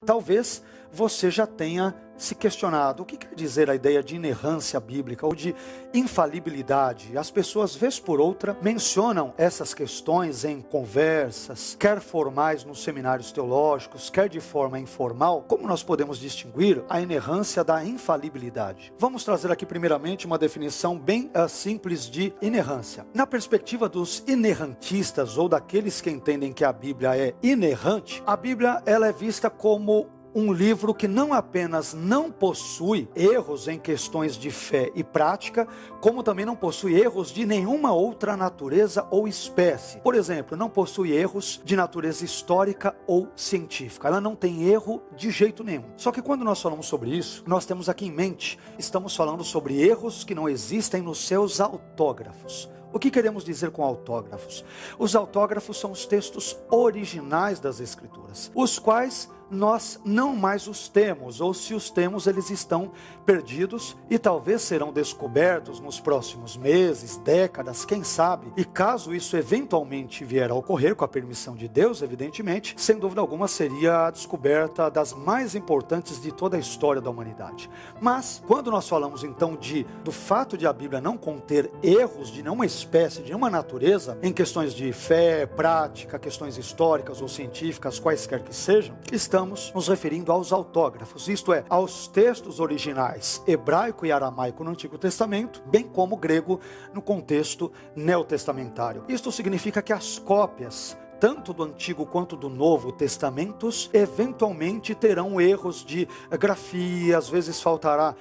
Talvez você já tenha se questionado o que quer dizer a ideia de inerrância bíblica ou de infalibilidade. As pessoas, vez por outra, mencionam essas questões em conversas, quer formais nos seminários teológicos, quer de forma informal. Como nós podemos distinguir a inerrância da infalibilidade? Vamos trazer aqui primeiramente uma definição bem simples de inerrância. Na perspectiva dos inerrantistas ou daqueles que entendem que a Bíblia é inerrante, a Bíblia ela é vista como um livro que não apenas não possui erros em questões de fé e prática, como também não possui erros de nenhuma outra natureza ou espécie. Por exemplo, não possui erros de natureza histórica ou científica. Ela não tem erro de jeito nenhum. Só que quando nós falamos sobre isso, nós temos aqui em mente, estamos falando sobre erros que não existem nos seus autógrafos. O que queremos dizer com autógrafos? Os autógrafos são os textos originais das Escrituras, os quais nós não mais os temos, ou se os temos, eles estão perdidos e talvez serão descobertos nos próximos meses, décadas, quem sabe. E caso isso eventualmente vier a ocorrer, com a permissão de Deus, evidentemente, sem dúvida alguma seria a descoberta das mais importantes de toda a história da humanidade. Mas, quando nós falamos então do fato de a Bíblia não conter erros de nenhuma espécie, de nenhuma natureza, em questões de fé, prática, questões históricas ou científicas, quaisquer que sejam, estamos nos referindo aos autógrafos, isto é, aos textos originais hebraico e aramaico no Antigo Testamento, bem como grego no contexto neotestamentário. Isto significa que as cópias tanto do Antigo quanto do Novo Testamentos, eventualmente terão erros de grafia, às vezes faltará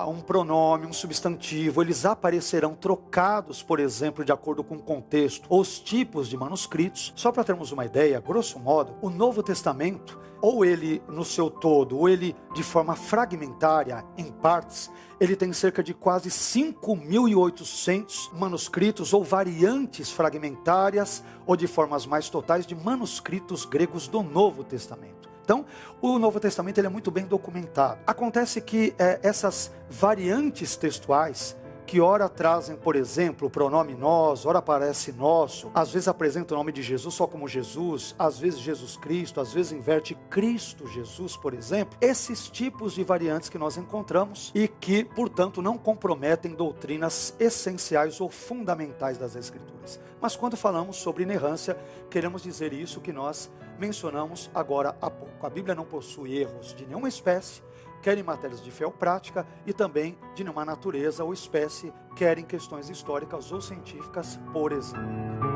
um pronome, um substantivo, eles aparecerão trocados, por exemplo, de acordo com o contexto, ou os tipos de manuscritos. Só para termos uma ideia, grosso modo, o Novo Testamento, ou ele no seu todo, ou ele de forma fragmentária, em partes, ele tem cerca de quase 5.800 manuscritos ou variantes fragmentárias ou de formas mais totais de manuscritos gregos do Novo Testamento. Então, o Novo Testamento ele é muito bem documentado. Acontece que essas variantes textuais, que ora trazem, por exemplo, o pronome nós, ora aparece nosso, às vezes apresenta o nome de Jesus só como Jesus, às vezes Jesus Cristo, às vezes inverte Cristo Jesus, por exemplo. Esses tipos de variantes que nós encontramos e que, portanto, não comprometem doutrinas essenciais ou fundamentais das Escrituras. Mas quando falamos sobre inerrância, queremos dizer isso que nós mencionamos agora há pouco. A Bíblia não possui erros de nenhuma espécie, quer em matérias de fé ou prática, e também de nenhuma natureza ou espécie, quer em questões históricas ou científicas, por exemplo.